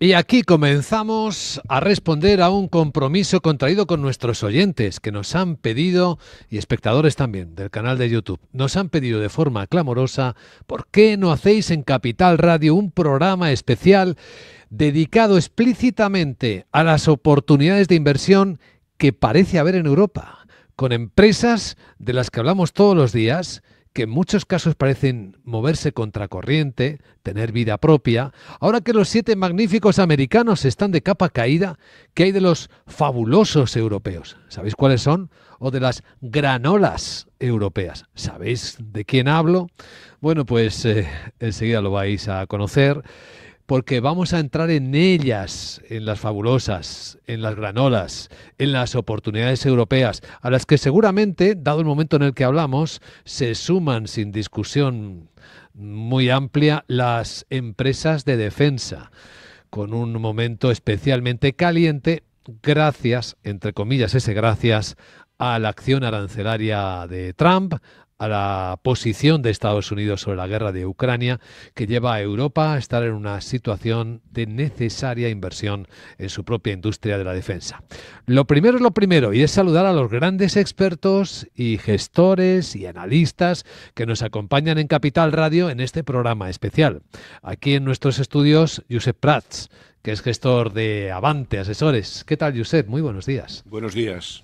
Y aquí comenzamos a responder a un compromiso contraído con nuestros oyentes que nos han pedido, y espectadores también del canal de YouTube, nos han pedido de forma clamorosa, ¿por qué no hacéis en Capital Radio un programa especial dedicado explícitamente a las oportunidades de inversión que parece haber en Europa, con empresas de las que hablamos todos los días, que en muchos casos parecen moverse contracorriente, tener vida propia? Ahora que los 7 magníficos americanos están de capa caída, ¿qué hay de los fabulosos europeos? ¿Sabéis cuáles son? O de las granolas europeas. ¿Sabéis de quién hablo? Bueno, pues enseguida lo vais a conocer, porque vamos a entrar en ellas, en las fabulosas, en las granolas, en las oportunidades europeas, a las que seguramente, dado el momento en el que hablamos, se suman sin discusión muy amplia las empresas de defensa, con un momento especialmente caliente, gracias, entre comillas, ese gracias, a la acción arancelaria de Trump, a la posición de Estados Unidos sobre la guerra de Ucrania, que lleva a Europa a estar en una situación de necesaria inversión en su propia industria de la defensa. Lo primero es lo primero, y es saludar a los grandes expertos y gestores y analistas que nos acompañan en Capital Radio en este programa especial. Aquí en nuestros estudios, Josep Prats, que es gestor de Avante Asesores. ¿Qué tal, Josep? Muy buenos días. Buenos días.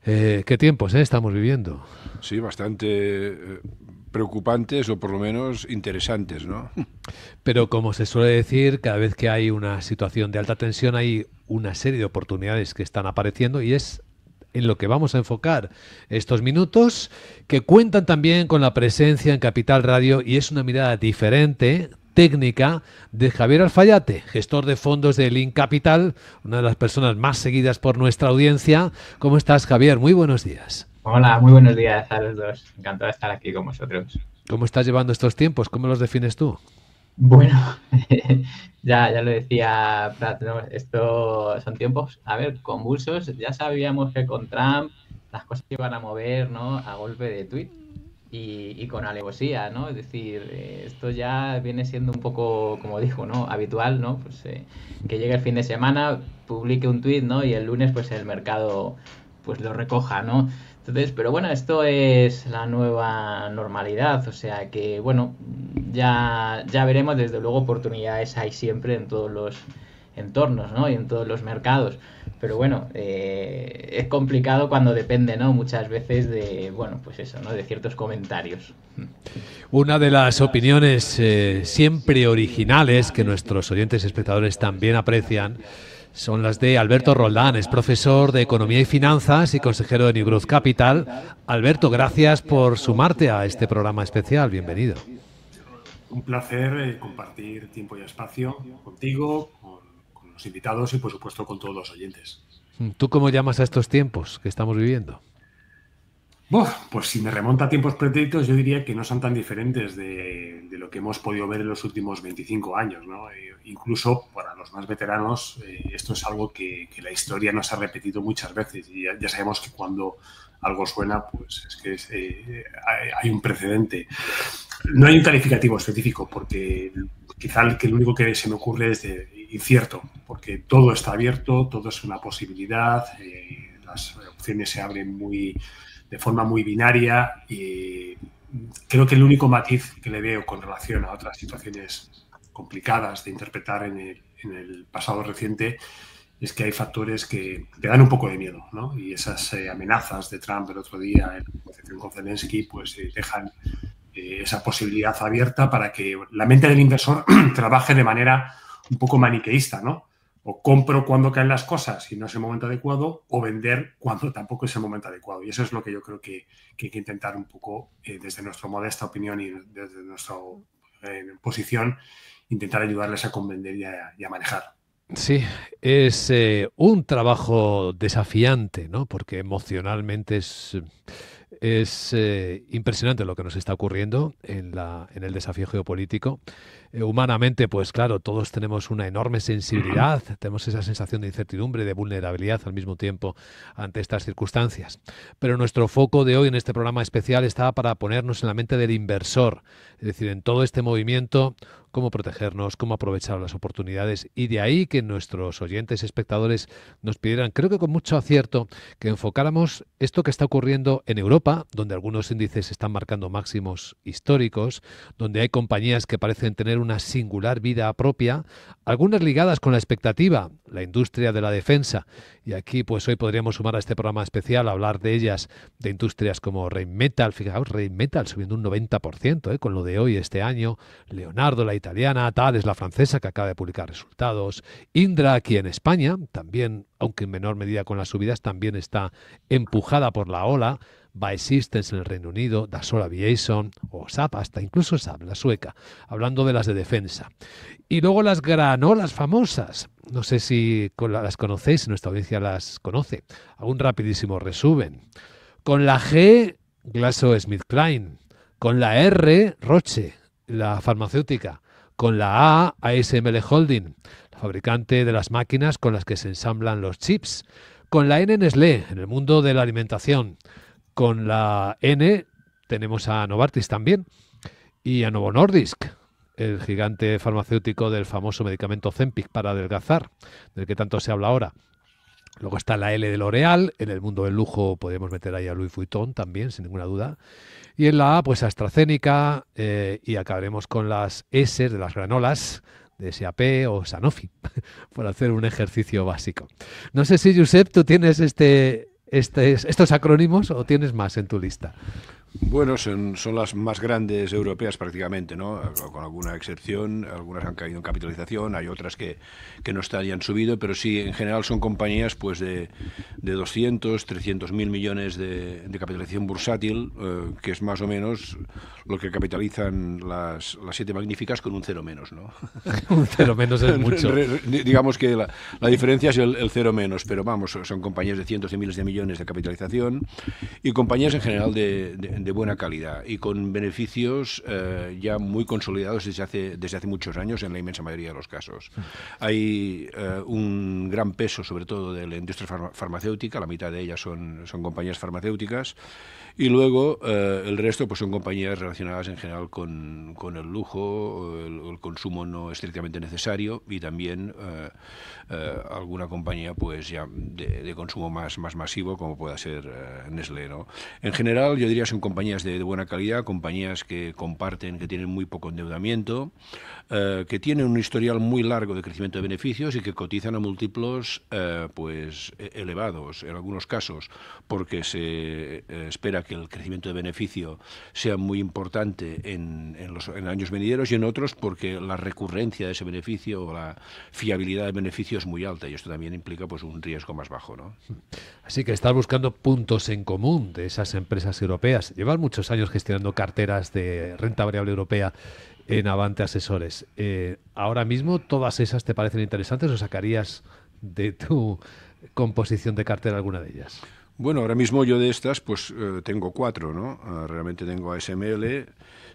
¿Qué tiempos estamos viviendo? Sí, bastante preocupantes o por lo menos interesantes, ¿no? Pero como se suele decir, cada vez que hay una situación de alta tensión hay una serie de oportunidades que están apareciendo, y es en lo que vamos a enfocar estos minutos, que cuentan también con la presencia en Capital Radio, y es una mirada diferente, técnica, de Javier Alfayate, gestor de fondos de Link Capital, una de las personas más seguidas por nuestra audiencia. ¿Cómo estás, Javier? Muy buenos días. Hola, muy buenos días a los dos. Encantado de estar aquí con vosotros. ¿Cómo estás llevando estos tiempos? ¿Cómo los defines tú? Bueno, ya lo decía Prat, ¿no? Estos son tiempos, a ver, convulsos. Ya sabíamos que con Trump las cosas se iban a mover, ¿no? A golpe de tuit y con alevosía, ¿no? Es decir, esto ya viene siendo un poco, como dijo, ¿no? Habitual, ¿no? Pues que llegue el fin de semana, publique un tuit, ¿no? Y el lunes, pues el mercado pues lo recoja, ¿no? Entonces, pero bueno, esto es la nueva normalidad, o sea que, bueno, ya veremos. Desde luego oportunidades hay siempre en todos los entornos, ¿no? Y en todos los mercados, pero bueno, es complicado cuando depende, ¿no? Muchas veces de, bueno, pues eso, ¿no? De ciertos comentarios. Una de las opiniones siempre originales que nuestros oyentes y espectadores también aprecian son las de Alberto Roldán, es profesor de Economía y Finanzas y consejero de New Growth Capital. Alberto, gracias por sumarte a este programa especial. Bienvenido. Un placer compartir tiempo y espacio contigo, con los invitados y, por supuesto, con todos los oyentes. ¿Tú cómo llamas a estos tiempos que estamos viviendo? Pues si me remonta a tiempos pretéritos, yo diría que no son tan diferentes de lo que hemos podido ver en los últimos 25 años, ¿no? Incluso para los más veteranos, esto es algo que la historia nos ha repetido muchas veces, y ya sabemos que cuando algo suena, pues es que hay un precedente. No hay un calificativo específico, porque quizá el único que se me ocurre es de incierto, porque todo está abierto, todo es una posibilidad, las opciones se abren de forma muy binaria, y creo que el único matiz que le veo con relación a otras situaciones complicadas de interpretar en el pasado reciente es que hay factores que te dan un poco de miedo, ¿no? Y esas amenazas de Trump el otro día en la negociación con Zelensky pues dejan esa posibilidad abierta para que la mente del inversor trabaje de manera un poco maniqueísta, ¿no? O compro cuando caen las cosas y no es el momento adecuado, o vender cuando tampoco es el momento adecuado. Y eso es lo que yo creo que hay que intentar un poco, desde nuestra modesta opinión y desde nuestra posición, intentar ayudarles a comprender y a manejar. Sí, es un trabajo desafiante, ¿no? Porque emocionalmente es impresionante lo que nos está ocurriendo en el desafío geopolítico. Humanamente, pues claro, todos tenemos una enorme sensibilidad, tenemos esa sensación de incertidumbre, de vulnerabilidad al mismo tiempo ante estas circunstancias. Pero nuestro foco de hoy en este programa especial está para ponernos en la mente del inversor, es decir, en todo este movimiento, cómo protegernos, cómo aprovechar las oportunidades. Y de ahí que nuestros oyentes, espectadores, nos pidieran, creo que con mucho acierto, que enfocáramos esto que está ocurriendo en Europa, donde algunos índices están marcando máximos históricos, donde hay compañías que parecen tener una singular vida propia, algunas ligadas con la expectativa, la industria de la defensa. Y aquí pues hoy podríamos sumar a este programa especial a hablar de ellas, de industrias como Rheinmetall, fijaos, Rheinmetall subiendo un 90%, con lo de hoy este año, Leonardo, la italiana, Thales, la francesa, que acaba de publicar resultados, Indra aquí en España, también, aunque en menor medida con las subidas, también está empujada por la ola, BAE Systems en el Reino Unido, Dassault Aviation o SAP, hasta incluso SAP, la sueca, hablando de las de defensa. Y luego las granolas famosas, no sé si las conocéis, si nuestra audiencia las conoce. Hago un rapidísimo resumen. Con la G, GlaxoSmithKline. Con la R, Roche, la farmacéutica. Con la A, ASML Holding, la fabricante de las máquinas con las que se ensamblan los chips. Con la N, Nestlé, en el mundo de la alimentación. Con la N tenemos a Novartis también y a Novo Nordisk, el gigante farmacéutico del famoso medicamento Ozempic para adelgazar, del que tanto se habla ahora. Luego está la L de L'Oréal, en el mundo del lujo podemos meter ahí a Louis Vuitton también, sin ninguna duda. Y en la A, pues AstraZeneca, y acabaremos con las S de las granolas, de SAP o Sanofi, por hacer un ejercicio básico. No sé si, Josep, tú tienes estos acrónimos o tienes más en tu lista. Bueno, son las más grandes europeas prácticamente, ¿no? Con alguna excepción, algunas han caído en capitalización, hay otras que no están y han subido, pero sí, en general son compañías pues de 200, 300 mil millones de capitalización bursátil, que es más o menos lo que capitalizan las siete magníficas con un cero menos, ¿no? Un cero menos es mucho. Digamos que la diferencia es el cero menos, pero vamos, son compañías de cientos de miles de millones de capitalización y compañías en general de buena calidad y con beneficios ya muy consolidados desde hace muchos años en la inmensa mayoría de los casos. Hay un gran peso sobre todo de la industria farmacéutica, la mitad de ellas son compañías farmacéuticas y luego el resto pues son compañías relacionadas en general con el lujo, el consumo no estrictamente necesario y también alguna compañía pues ya de consumo más masivo como pueda ser Nestlé, ¿no? En general yo diría son compañías de buena calidad, compañías que comparten, que tienen muy poco endeudamiento, que tienen un historial muy largo de crecimiento de beneficios y que cotizan a múltiplos pues elevados en algunos casos porque se espera que el crecimiento de beneficio sea muy importante en años venideros y en otros porque la recurrencia de ese beneficio o la fiabilidad del beneficio es muy alta y esto también implica pues un riesgo más bajo, ¿no? Así que estás buscando puntos en común de esas empresas europeas. Llevan muchos años gestionando carteras de renta variable europea en Avante Asesores. ¿Ahora mismo todas esas te parecen interesantes o sacarías de tu composición de cartera alguna de ellas? Bueno, ahora mismo yo de estas pues tengo 4, ¿no? Realmente tengo ASML,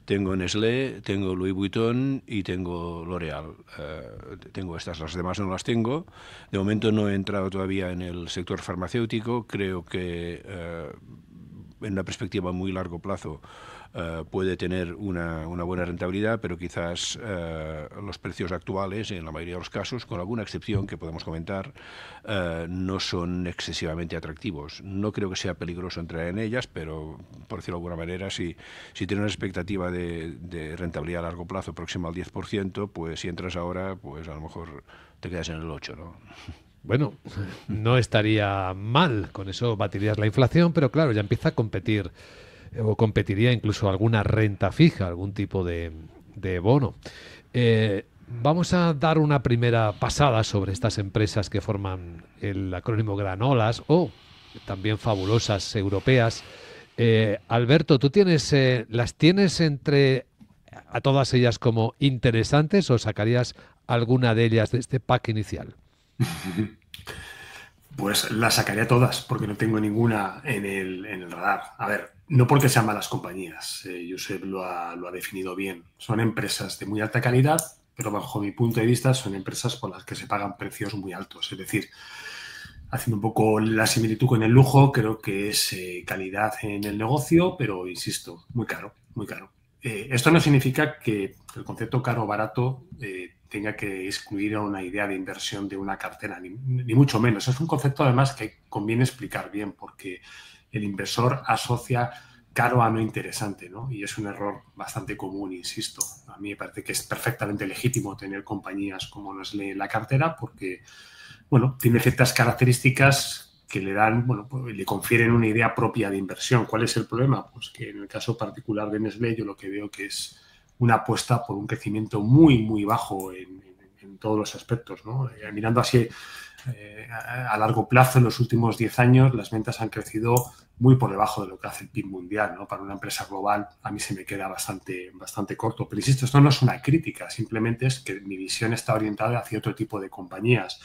tengo Nestlé, tengo Louis Vuitton y tengo L'Oréal. Tengo estas, las demás no las tengo. De momento no he entrado todavía en el sector farmacéutico. Creo que en una perspectiva a muy largo plazo puede tener una buena rentabilidad, pero quizás los precios actuales, en la mayoría de los casos, con alguna excepción que podemos comentar, no son excesivamente atractivos. No creo que sea peligroso entrar en ellas, pero, por decirlo de alguna manera, si tiene una expectativa de rentabilidad a largo plazo próxima al 10%, pues si entras ahora, pues a lo mejor te quedas en el 8%, ¿no? Bueno, no estaría mal, con eso batirías la inflación, pero claro, ya empieza a competir o competiría incluso alguna renta fija, algún tipo de bono. Vamos a dar una primera pasada sobre estas empresas que forman el acrónimo Granolas o también fabulosas europeas. Alberto, ¿tú las tienes entre a todas ellas como interesantes o sacarías alguna de ellas de este pack inicial? Pues las sacaría todas, porque no tengo ninguna en el radar. A ver, no porque sean malas compañías, Josep lo ha definido bien. Son empresas de muy alta calidad, pero bajo mi punto de vista son empresas por las que se pagan precios muy altos. Es decir, haciendo un poco la similitud con el lujo, creo que es calidad en el negocio, pero insisto, muy caro, muy caro. Esto no significa que el concepto caro o barato tenga que excluir a una idea de inversión de una cartera, ni mucho menos. Es un concepto, además, que conviene explicar bien, porque el inversor asocia caro a no interesante, ¿no? Y es un error bastante común, insisto. A mí me parece que es perfectamente legítimo tener compañías como Nestlé en la cartera porque, bueno, tiene ciertas características que le dan, bueno, pues le confieren una idea propia de inversión. ¿Cuál es el problema? Pues que en el caso particular de Nestlé yo lo que veo que es una apuesta por un crecimiento muy, muy bajo en todos los aspectos, ¿no? Mirando así a largo plazo, en los últimos 10 años, las ventas han crecido muy por debajo de lo que hace el PIB mundial, ¿no? Para una empresa global a mí se me queda bastante corto. Pero insisto, esto no es una crítica, simplemente es que mi visión está orientada hacia otro tipo de compañías.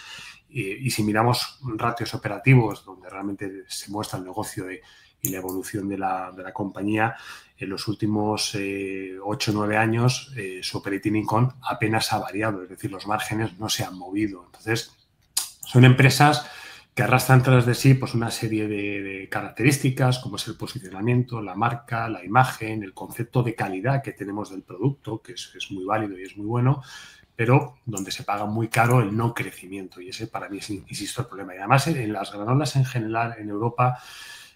Y si miramos ratios operativos, donde realmente se muestra el negocio y la evolución de la compañía, en los últimos 8 o 9 años su operating income apenas ha variado, es decir, los márgenes no se han movido. Entonces, son empresas que arrastran tras de sí pues una serie de características, como es el posicionamiento, la marca, la imagen, el concepto de calidad que tenemos del producto, que es muy válido y es muy bueno, pero donde se paga muy caro el no crecimiento. Y ese para mí es, insisto, el problema. Y además en las granolas en general en Europa,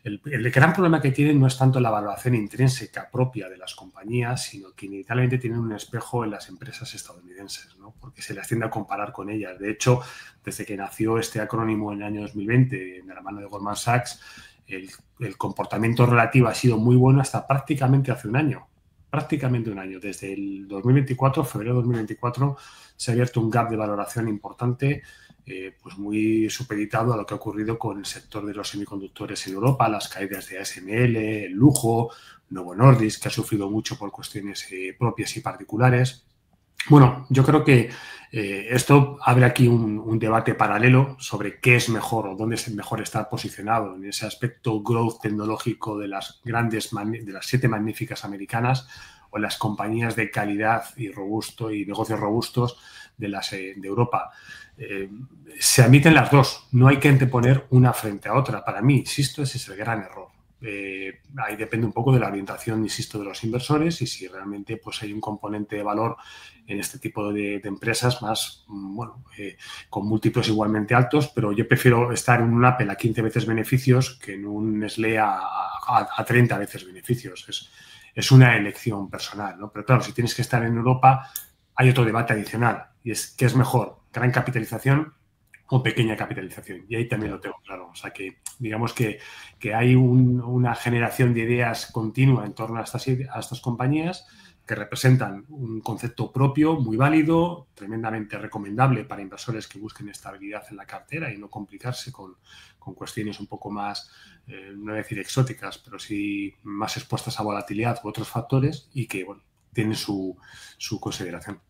el gran problema que tienen no es tanto la valoración intrínseca propia de las compañías, sino que inevitablemente tienen un espejo en las empresas estadounidenses, ¿no? Porque se las tiende a comparar con ellas. De hecho, desde que nació este acrónimo en el año 2020, de la mano de Goldman Sachs, el comportamiento relativo ha sido muy bueno hasta prácticamente hace un año. Prácticamente un año. Desde el 2024, febrero de 2024, se ha abierto un gap de valoración importante, pues muy supeditado a lo que ha ocurrido con el sector de los semiconductores en Europa, las caídas de ASML, el lujo, Novo Nordisk, que ha sufrido mucho por cuestiones propias y particulares. Bueno, yo creo que esto abre aquí un debate paralelo sobre qué es mejor o dónde es mejor estar posicionado en ese aspecto growth tecnológico de las de las 7 magníficas americanas o en las compañías de calidad y negocios robustos de Europa. Se admiten las dos, no hay que anteponer una frente a otra. Para mí, insisto, ese es el gran error. Ahí depende un poco de la orientación, insisto, de los inversores y si realmente pues, hay un componente de valor en este tipo de empresas más, bueno, con múltiplos igualmente altos, pero yo prefiero estar en un Apple a 15 veces beneficios que en un Nestlé a 30 veces beneficios. Es una elección personal, ¿no? Pero claro, si tienes que estar en Europa, hay otro debate adicional y es ¿qué es mejor? ¿Gran capitalización o pequeña capitalización? Y ahí también lo tengo claro. O sea, que digamos que hay una generación de ideas continua en torno a estas compañías que representan un concepto propio, muy válido, tremendamente recomendable para inversores que busquen estabilidad en la cartera y no complicarse con cuestiones un poco más, no voy a decir exóticas, pero sí más expuestas a volatilidad u otros factores y que, bueno, tienen su consideración.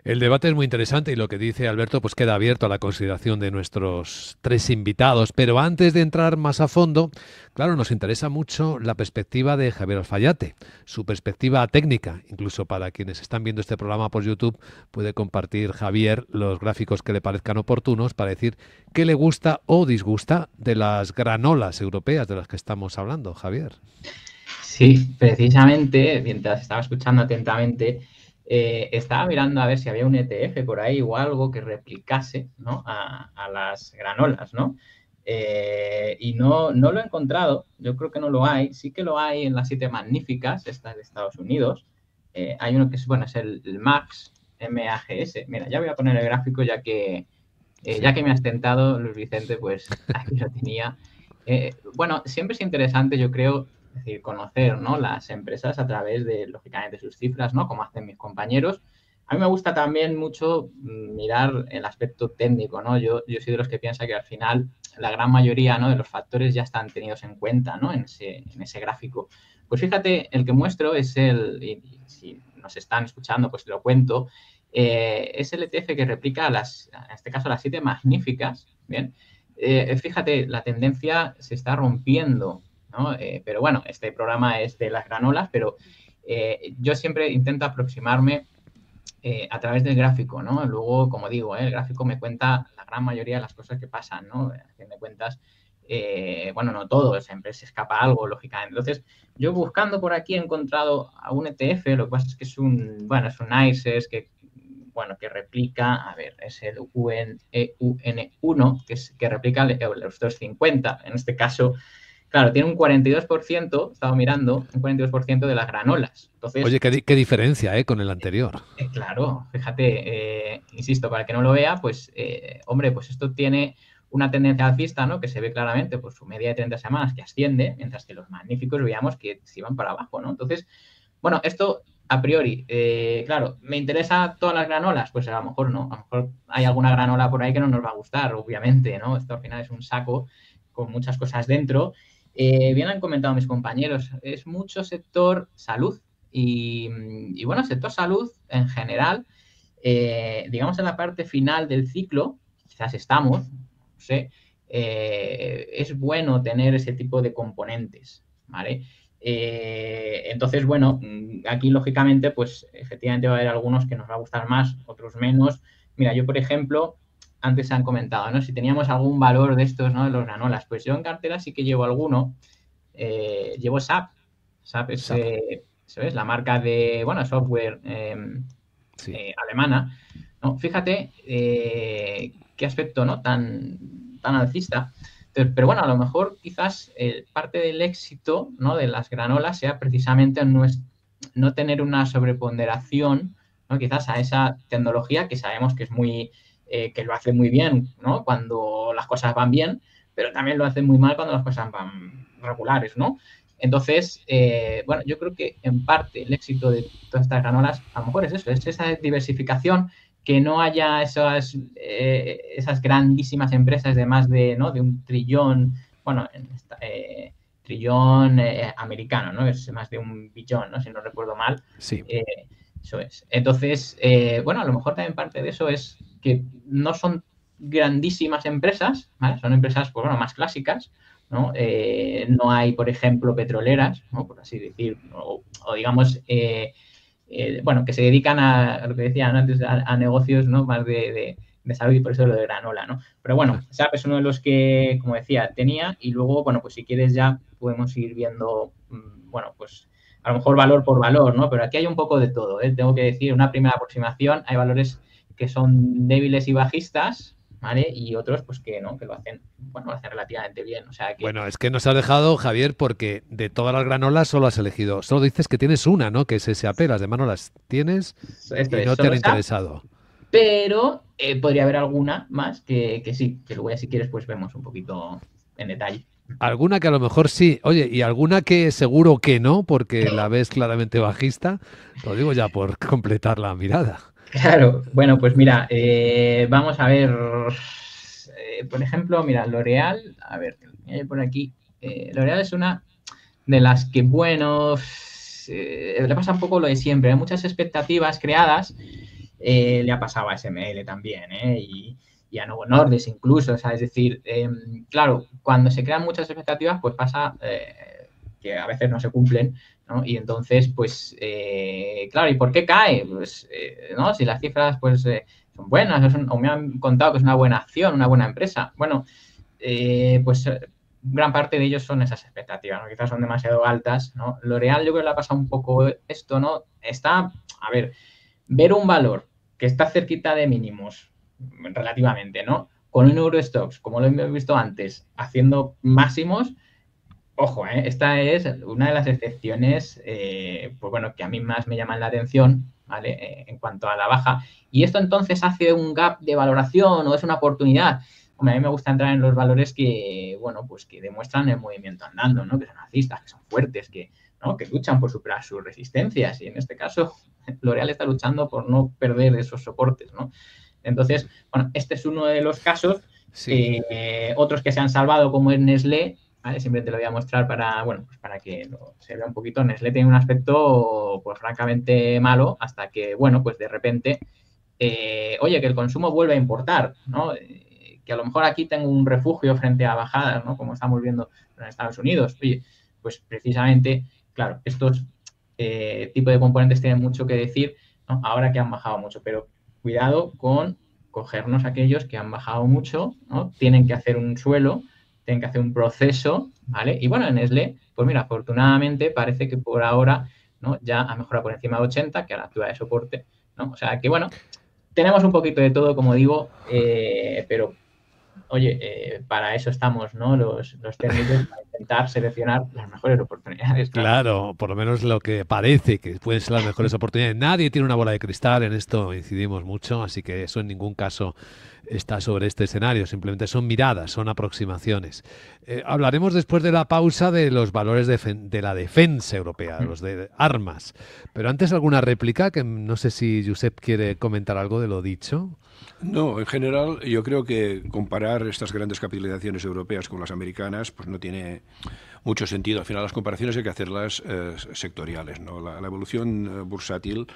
El debate es muy interesante y lo que dice Alberto pues queda abierto a la consideración de nuestros 3 invitados. Pero antes de entrar más a fondo, claro, nos interesa mucho la perspectiva de Javier Alfayate, su perspectiva técnica. Incluso para quienes están viendo este programa por YouTube, puede compartir Javier los gráficos que le parezcan oportunos para decir qué le gusta o disgusta de las granolas europeas de las que estamos hablando. Javier. Sí, precisamente, mientras estaba escuchando atentamente, estaba mirando a ver si había un ETF por ahí o algo que replicase, ¿no? a las granolas, ¿no? Y no lo he encontrado, yo creo que no lo hay. Sí que lo hay en las 7 magníficas, estas de Estados Unidos. Hay uno que es, bueno, es el MAGS, M-A-G-S. Mira, ya voy a poner el gráfico ya que me has tentado, Luis Vicente, pues aquí lo tenía. Bueno, siempre es interesante, yo creo, es decir, conocer, ¿no? las empresas a través de, lógicamente, sus cifras, ¿no? Como hacen mis compañeros. A mí me gusta también mucho mirar el aspecto técnico, ¿no? Yo soy de los que piensa que al final la gran mayoría, ¿no? de los factores ya están tenidos en cuenta, ¿no? en ese gráfico. Pues fíjate, el que muestro es y si nos están escuchando, pues te lo cuento, es el ETF que replica en este caso las 7 magníficas, ¿bien? Fíjate, la tendencia se está rompiendo, ¿no? Pero bueno, este programa es de las granolas, pero yo siempre intento aproximarme a través del gráfico, ¿no? Luego, como digo, el gráfico me cuenta la gran mayoría de las cosas que pasan, ¿no? A fin de cuentas, bueno, no todo, siempre se escapa algo, lógicamente. Entonces, yo buscando por aquí he encontrado a un ETF, lo que pasa es que es un ICES que, bueno, que replica, a ver, es el EUN1, que replica el Eurostoxx 50. En este caso, claro, tiene un 42%, estaba mirando, un 42% de las granolas. Entonces, Oye, qué diferencia, con el anterior. Claro, fíjate, insisto, para el que no lo vea, pues, hombre, pues esto tiene una tendencia alcista, ¿no? Que se ve claramente por su media de 30 semanas que asciende, mientras que los magníficos veíamos que se iban para abajo, ¿no? Entonces, bueno, esto a priori, claro, ¿me interesa todas las granolas? Pues a lo mejor no, a lo mejor hay alguna granola por ahí que no nos va a gustar, obviamente, ¿no? Esto al final es un saco con muchas cosas dentro. Bien han comentado mis compañeros, es mucho sector salud y bueno, sector salud en general, digamos en la parte final del ciclo, quizás estamos, no sé, es bueno tener ese tipo de componentes, ¿vale? Entonces, bueno, aquí lógicamente, pues efectivamente va a haber algunos que nos va a gustar más, otros menos. Mira, yo por ejemplo, antes se han comentado, ¿no? Si teníamos algún valor de estos, ¿no? De los granolas, pues yo en cartera sí que llevo alguno. Llevo SAP. SAP es, eso es la marca de, bueno, software alemana. ¿No? Fíjate qué aspecto, ¿no? tan alcista. Entonces, pero bueno, a lo mejor quizás parte del éxito, ¿no? De las granolas sea precisamente no tener una sobreponderación, ¿no? Quizás a esa tecnología que sabemos que es muy, que lo hace muy bien, ¿no? Cuando las cosas van bien, pero también lo hace muy mal cuando las cosas van regulares, ¿no? Entonces, bueno, yo creo que en parte el éxito de todas estas granolas a lo mejor es eso, es esa diversificación, que no haya esas grandísimas empresas de más de, ¿no? De un trillón, bueno, trillón americano, ¿no? Es más de un billón, ¿no? Si no recuerdo mal. Sí. Eso es. Entonces, bueno, a lo mejor también parte de eso es que no son grandísimas empresas, ¿vale? Son empresas, pues bueno, más clásicas, ¿no? No hay, por ejemplo, petroleras, ¿no? Por así decir, o digamos, bueno, que se dedican a lo que decían antes, a negocios, ¿no? Más de salud, y por eso lo de granola, ¿no? Pero bueno, SAP es uno de los que, como decía, tenía, y luego, bueno, pues si quieres ya podemos ir viendo, bueno, pues a lo mejor valor por valor, ¿no? Pero aquí hay un poco de todo, ¿eh? Tengo que decir, una primera aproximación, hay valores que son débiles y bajistas, ¿vale? Y otros, pues que no, que lo hacen, bueno, lo hacen relativamente bien. O sea que... Bueno, es que nos has dejado, Javier, porque de todas las granolas solo has elegido, solo dices que tienes una, ¿no? Que es SAP, las demás no las tienes y no te han interesado. Pero podría haber alguna más que sí, que luego ya si quieres pues vemos un poquito en detalle. Alguna que a lo mejor sí, oye, y alguna que seguro que no, porque la ves claramente bajista, lo digo ya por completar la mirada. Claro, bueno, pues mira, vamos a ver, por ejemplo, mira, L'Oréal, a ver, por aquí, L'Oréal es una de las que, bueno, le pasa un poco lo de siempre, hay muchas expectativas creadas, le ha pasado a SML también, y a Novo Nordisk incluso, o sea, es decir, claro, cuando se crean muchas expectativas, pues pasa que a veces no se cumplen, ¿no? Y entonces, pues, claro, ¿y por qué cae? Pues, ¿no? Si las cifras, pues, son buenas, o me han contado que es una buena acción, una buena empresa, bueno, pues, gran parte de ellos son esas expectativas, ¿no? Quizás son demasiado altas, ¿no? L'Oréal yo creo que le ha pasado un poco esto, ¿no? Está, a ver, ver un valor que está cerquita de mínimos, relativamente, ¿no? Con un Eurostoxx, como lo hemos visto antes, haciendo máximos, ojo, esta es una de las excepciones, pues bueno, que a mí más me llaman la atención, ¿vale? En cuanto a la baja. Y esto entonces hace un gap de valoración o es una oportunidad. Hombre, a mí me gusta entrar en los valores que, bueno, pues que demuestran el movimiento andando, ¿no? Que son alcistas, que son fuertes, que, ¿no? Que luchan por superar sus resistencias. Y en este caso, L'Oréal está luchando por no perder esos soportes, ¿no? Entonces, bueno, este es uno de los casos. Sí. Otros que se han salvado, como es Nestlé, ¿vale? Siempre te lo voy a mostrar para, bueno, pues para que se vea un poquito. Nestlé tiene un aspecto, pues, francamente malo, hasta que, bueno, pues de repente, oye, que el consumo vuelve a importar, ¿no? Que a lo mejor aquí tengo un refugio frente a bajadas, ¿no? Como estamos viendo en Estados Unidos. Oye, pues precisamente, claro, estos tipos de componentes tienen mucho que decir, ¿no? Ahora que han bajado mucho, pero cuidado con cogernos aquellos que han bajado mucho, ¿no? Tienen que hacer un suelo, tienen que hacer un proceso, ¿vale? Y bueno, en Nestlé, pues mira, afortunadamente parece que por ahora, ¿no? Ya ha mejorado por encima de 80, que a la altura de soporte, ¿no? O sea que bueno, tenemos un poquito de todo, como digo, pero oye, para eso estamos, ¿no? Los técnicos, para intentar seleccionar las mejores oportunidades, claro. Claro, por lo menos lo que parece que pueden ser las mejores oportunidades. Nadie tiene una bola de cristal, en esto incidimos mucho, así que eso en ningún caso está sobre este escenario, simplemente son miradas, son aproximaciones. Hablaremos después de la pausa de los valores de la defensa europea, los de armas. Pero antes alguna réplica, que no sé si Josep quiere comentar algo de lo dicho. No, en general yo creo que comparar estas grandes capitalizaciones europeas con las americanas pues no tiene mucho sentido. Al final las comparaciones hay que hacerlas sectoriales, ¿no? La evolución bursátil,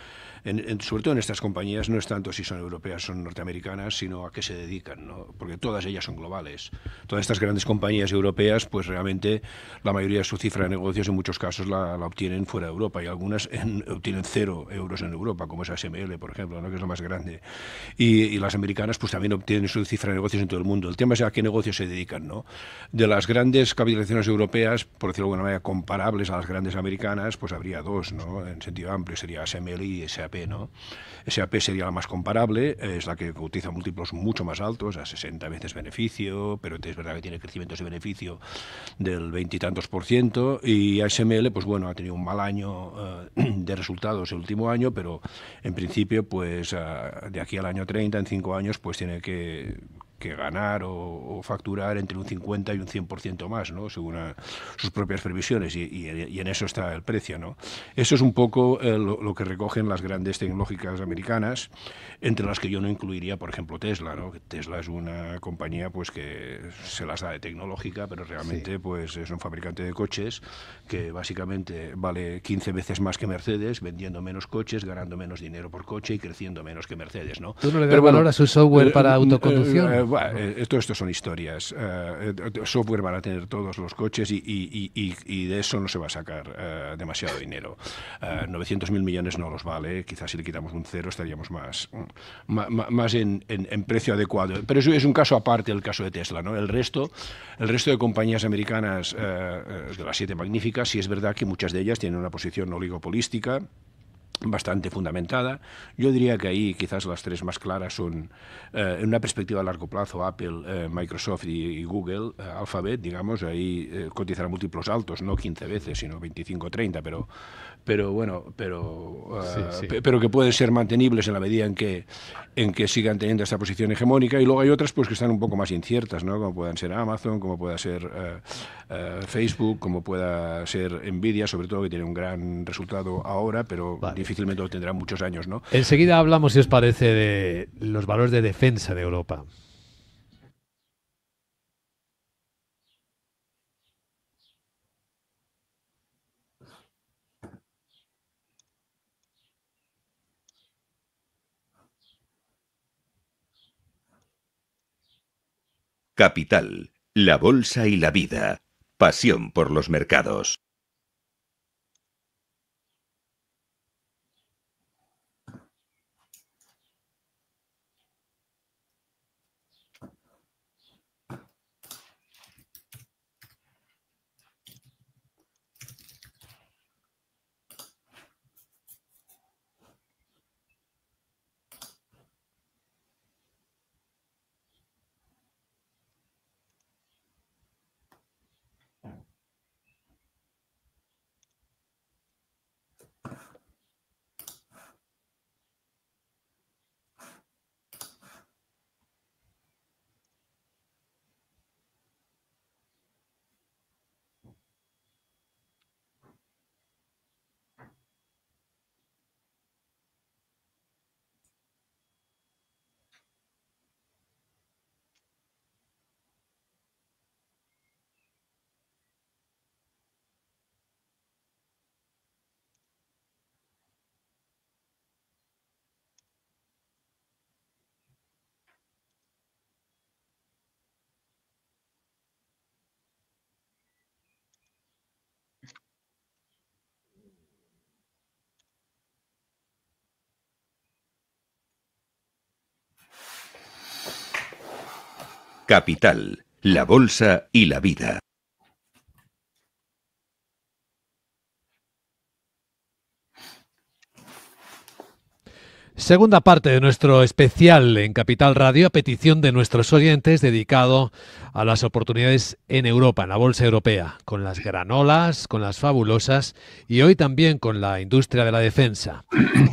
sobre todo en estas compañías, no es tanto si son europeas o son norteamericanas, sino a qué se dedican, ¿no? Porque todas ellas son globales. Todas estas grandes compañías europeas, pues realmente la mayoría de su cifra de negocios en muchos casos la obtienen fuera de Europa y algunas obtienen 0 euros en Europa, como es ASML, por ejemplo, ¿no? Que es la más grande. Y las americanas pues también obtienen su cifra de negocios en todo el mundo. El tema es a qué negocios se dedican, ¿no? De las grandes capitalizaciones europeas, por decirlo de alguna manera, comparables a las grandes americanas, pues habría dos, ¿no? En sentido amplio sería ASML y SAP, ¿no? SAP sería la más comparable, es la que utiliza múltiplos mucho más altos, a 60 veces beneficio, pero es verdad que tiene crecimientos de beneficio del 20 y tantos %, y ASML, pues bueno, ha tenido un mal año de resultados el último año, pero en principio, pues de aquí al año 30, en 5 años, pues tiene que ganar o facturar entre un 50 y un 100% más, ¿no? Según sus propias previsiones, y en eso está el precio, ¿no? Eso es un poco lo que recogen las grandes tecnológicas americanas, entre las que yo no incluiría, por ejemplo, Tesla, ¿no? Tesla es una compañía pues que se las da de tecnológica, pero realmente pues es un fabricante de coches que básicamente vale 15 veces más que Mercedes, vendiendo menos coches, ganando menos dinero por coche y creciendo menos que Mercedes, ¿no? ¿Tú no le das valor a su software para autoconducción? Todo esto son historias. Software van a tener todos los coches y de eso no se va a sacar demasiado dinero. 900.000 millones no los vale, quizás si le quitamos un cero estaríamos más en precio adecuado. Pero eso es un caso aparte del caso de Tesla, ¿no? El resto de compañías americanas, de las 7 magníficas, sí es verdad que muchas de ellas tienen una posición oligopolística bastante fundamentada. Yo diría que ahí quizás las 3 más claras son, en una perspectiva a largo plazo, Apple, Microsoft y Google, Alphabet, digamos, ahí cotizará múltiplos altos, no 15 veces, sino 25 o 30, pero que pueden ser mantenibles en la medida en que sigan teniendo esta posición hegemónica. Y luego hay otras pues que están un poco más inciertas, ¿no? Como puedan ser Amazon, como pueda ser Facebook, como pueda ser Nvidia, sobre todo, que tiene un gran resultado ahora, pero difícilmente lo tendrá muchos años, ¿no? Enseguida hablamos, si os parece, de los valores de defensa de Europa. Capital, la bolsa y la vida. Pasión por los mercados. Capital, La bolsa y la vida. Segunda parte de nuestro especial en Capital Radio, a petición de nuestros oyentes, dedicado a las oportunidades en Europa, en la bolsa europea, con las granolas, con las fabulosas y hoy también con la industria de la defensa.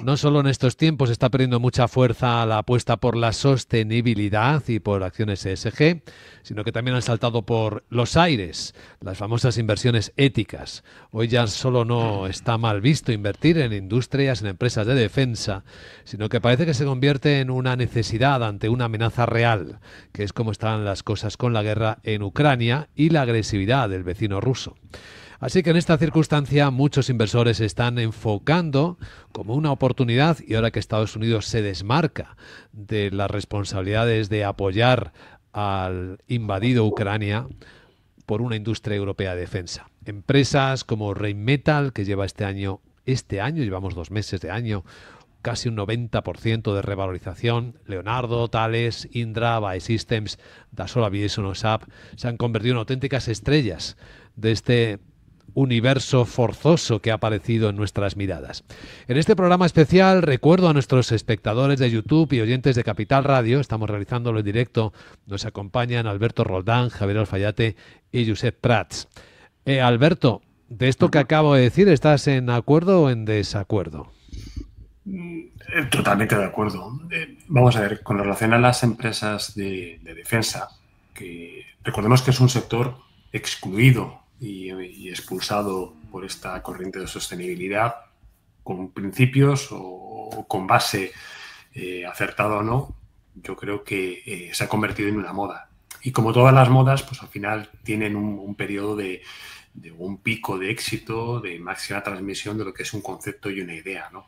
No solo en estos tiempos está perdiendo mucha fuerza la apuesta por la sostenibilidad y por acciones ESG, sino que también han saltado por los aires las famosas inversiones éticas. Hoy ya solo no está mal visto invertir en industrias, en empresas de defensa, sino que parece que se convierte en una necesidad ante una amenaza real, que es como están las cosas con la guerra en Ucrania y la agresividad del vecino ruso. Así que en esta circunstancia muchos inversores se están enfocando como una oportunidad, y ahora que Estados Unidos se desmarca de las responsabilidades de apoyar al invadido Ucrania, por una industria europea de defensa. Empresas como Rheinmetall, que lleva este año, llevamos 2 meses de año, casi un 90% de revalorización. Leonardo, Thales, Indra, BAE Systems, Dassault Aviation o SAP se han convertido en auténticas estrellas de este universo forzoso que ha aparecido en nuestras miradas. En este programa especial recuerdo a nuestros espectadores de YouTube y oyentes de Capital Radio, estamos realizándolo en directo, nos acompañan Alberto Roldán, Javier Alfayate y Josep Prats. Alberto, de esto que acabo de decir, ¿estás en acuerdo o en desacuerdo? Totalmente de acuerdo. Vamos a ver, con relación a las empresas de defensa, que recordemos que es un sector excluido y expulsado por esta corriente de sostenibilidad, con principios o con base acertada o no, yo creo que se ha convertido en una moda. Y como todas las modas, pues al final tienen un periodo de un pico de éxito, de máxima transmisión de lo que es un concepto y una idea, ¿no?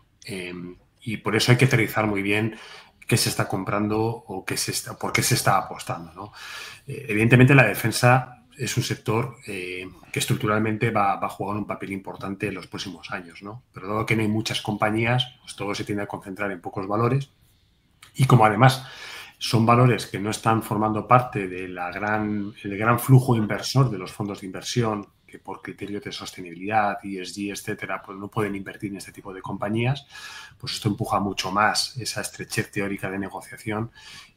Y por eso hay que aterrizar muy bien qué se está comprando o por qué se está apostando, ¿no? Evidentemente la defensa es un sector que estructuralmente va a jugar un papel importante en los próximos años, ¿no? Pero dado que no hay muchas compañías, pues todo se tiende a concentrar en pocos valores, y como además son valores que no están formando parte del gran flujo inversor de los fondos de inversión, que por criterios de sostenibilidad, ESG, etcétera, pues no pueden invertir en este tipo de compañías, pues esto empuja mucho más esa estrechez teórica de negociación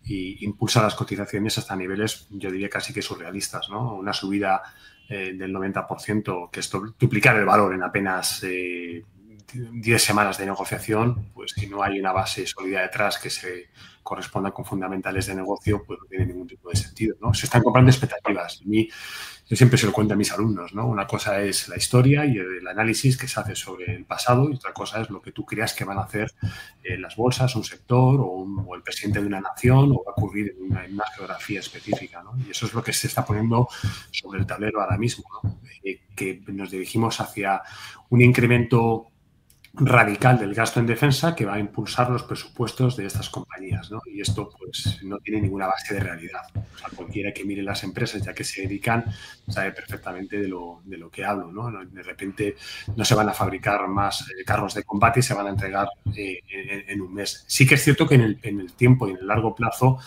y impulsa las cotizaciones hasta niveles, yo diría casi que surrealistas, ¿no? Una subida del 90%, que es duplicar el valor en apenas 10 semanas de negociación, pues si no hay una base sólida detrás que se corresponda con fundamentales de negocio, pues no tiene ningún tipo de sentido, ¿no? Se están comprando expectativas. Yo siempre se lo cuento a mis alumnos, ¿no? Una cosa es la historia y el análisis que se hace sobre el pasado, y otra cosa es lo que tú creas que van a hacer las bolsas, un sector o el presidente de una nación, o va a ocurrir en una geografía específica, ¿no? Y eso es lo que se está poniendo sobre el tablero ahora mismo, ¿no? Que nos dirigimos hacia un incremento radical del gasto en defensa que va a impulsar los presupuestos de estas compañías, ¿no? Y esto pues no tiene ninguna base de realidad. O sea, cualquiera que mire las empresas ya que se dedican sabe perfectamente de lo que hablo, ¿no? De repente no se van a fabricar más carros de combate y se van a entregar en un mes. Sí que es cierto que en el tiempo y en el largo plazo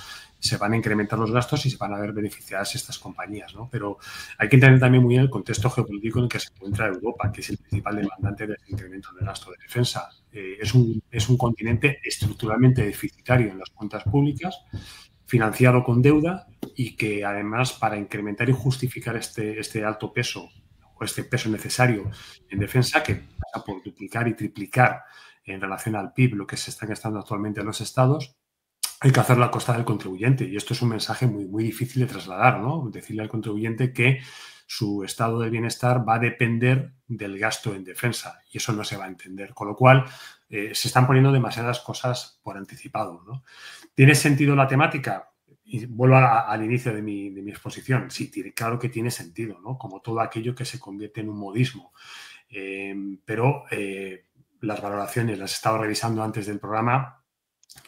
se van a incrementar los gastos y se van a ver beneficiadas estas compañías, ¿no? Pero hay que entender también muy bien el contexto geopolítico en el que se encuentra Europa, que es el principal demandante del incremento del gasto de defensa. Es un continente estructuralmente deficitario en las cuentas públicas, financiado con deuda, y que además, para incrementar y justificar este alto peso o este peso necesario en defensa, que pasa por duplicar y triplicar en relación al PIB lo que se está gastando actualmente en los estados, hay que hacerlo a costa del contribuyente, y esto es un mensaje muy, muy difícil de trasladar, ¿no? Decirle al contribuyente que su estado de bienestar va a depender del gasto en defensa, y eso no se va a entender, con lo cual se están poniendo demasiadas cosas por anticipado, ¿no? ¿Tiene sentido la temática? Y vuelvo al inicio de mi exposición. Sí, claro que tiene sentido, ¿no? Como todo aquello que se convierte en un modismo. Pero las valoraciones las he estado revisando antes del programa.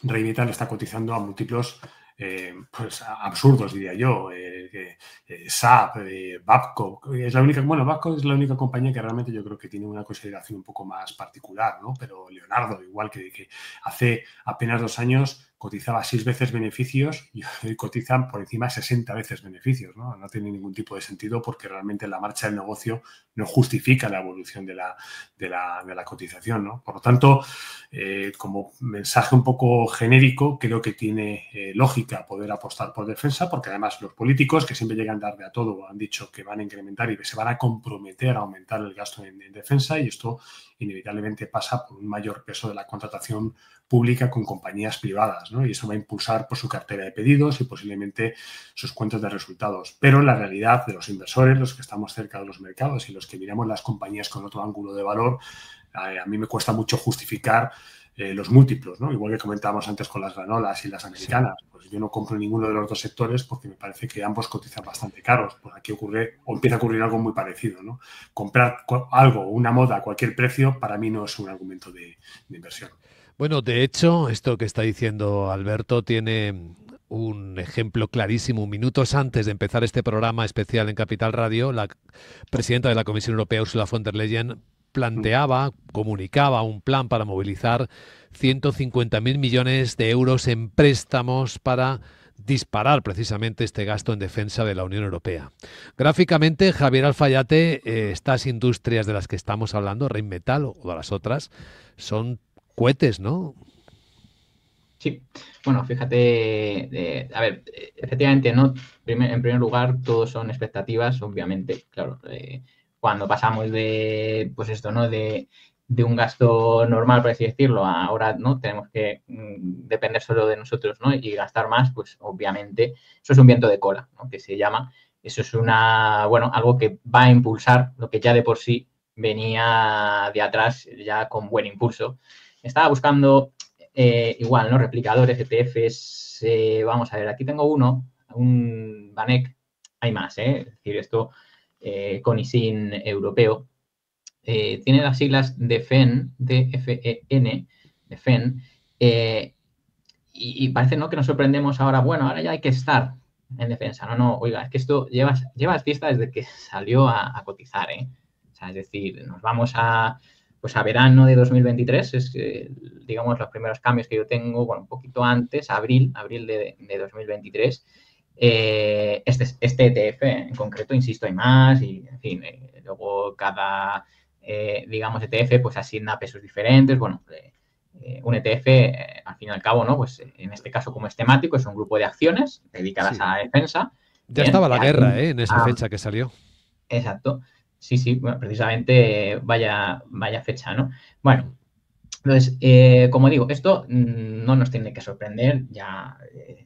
Rheinmetall está cotizando a múltiplos pues absurdos, diría yo. SAP, Babcock, Babcock es la única compañía que realmente yo creo que tiene una consideración un poco más particular, ¿no? Pero Leonardo, igual que hace apenas 2 años cotizaba 6 veces beneficios y hoy cotizan por encima de 60 veces beneficios, ¿no? No tiene ningún tipo de sentido porque realmente la marcha del negocio no justifica la evolución de la cotización, ¿no? Por lo tanto, como mensaje un poco genérico, creo que tiene lógica poder apostar por defensa, porque además los políticos, que siempre llegan tarde a todo, han dicho que van a incrementar y que se van a comprometer a aumentar el gasto en defensa, y esto inevitablemente pasa por un mayor peso de la contratación pública con compañías privadas, ¿no? Y eso va a impulsar por su cartera de pedidos y posiblemente sus cuentas de resultados. Pero la realidad de los inversores, los que estamos cerca de los mercados y los que miramos las compañías con otro ángulo de valor, a mí me cuesta mucho justificar los múltiplos, ¿no? Igual que comentábamos antes con las granolas y las americanas. Sí. Pues yo no compro ninguno de los dos sectores porque me parece que ambos cotizan bastante caros. Pues aquí ocurre, o empieza a ocurrir algo muy parecido, ¿no? Comprar algo, una moda a cualquier precio, para mí no es un argumento de inversión. Bueno, de hecho, esto que está diciendo Alberto tiene un ejemplo clarísimo. Minutos antes de empezar este programa especial en Capital Radio, la presidenta de la Comisión Europea, Ursula von der Leyen, comunicaba un plan para movilizar 150.000 millones de euros en préstamos para disparar precisamente este gasto en defensa de la Unión Europea. Gráficamente, Javier Alfayate, estas industrias de las que estamos hablando, Rheinmetall o de las otras, son cohetes, ¿no? Sí, bueno, fíjate, a ver, efectivamente, ¿no? En primer lugar, todos son expectativas, obviamente, claro. Cuando pasamos de, pues esto, ¿no? De un gasto normal, por así decirlo, a ahora, ¿no? Tenemos que depender solo de nosotros, ¿no? Y gastar más, pues obviamente, eso es un viento de cola, ¿no? Que se llama. Eso es algo que va a impulsar lo que ya de por sí venía de atrás, ya con buen impulso. Estaba buscando igual, ¿no? Replicadores, ETFs. Vamos a ver, aquí tengo un Vanek. Hay más, es decir, esto con ISIN europeo. Tiene las siglas DFEN, D-F-E-N, DFEN, y parece, ¿no?, que nos sorprendemos ahora. Bueno, ahora ya hay que estar en defensa. No, oiga, es que esto lleva artista desde que salió a cotizar, ¿eh? O sea, es decir, nos vamos a verano de 2023, es digamos los primeros cambios que yo tengo, bueno, un poquito antes, abril de 2023. Este ETF en concreto, insisto, hay más y, en fin, luego cada, digamos, ETF pues asigna pesos diferentes. Bueno, un ETF, al fin y al cabo, ¿no? Pues en este caso, como es temático, es un grupo de acciones dedicadas a la defensa. Ya estaba la guerra, en esa fecha que salió. Exacto. Sí, bueno, precisamente vaya fecha, ¿no? Bueno, entonces, como digo, esto no nos tiene que sorprender, ya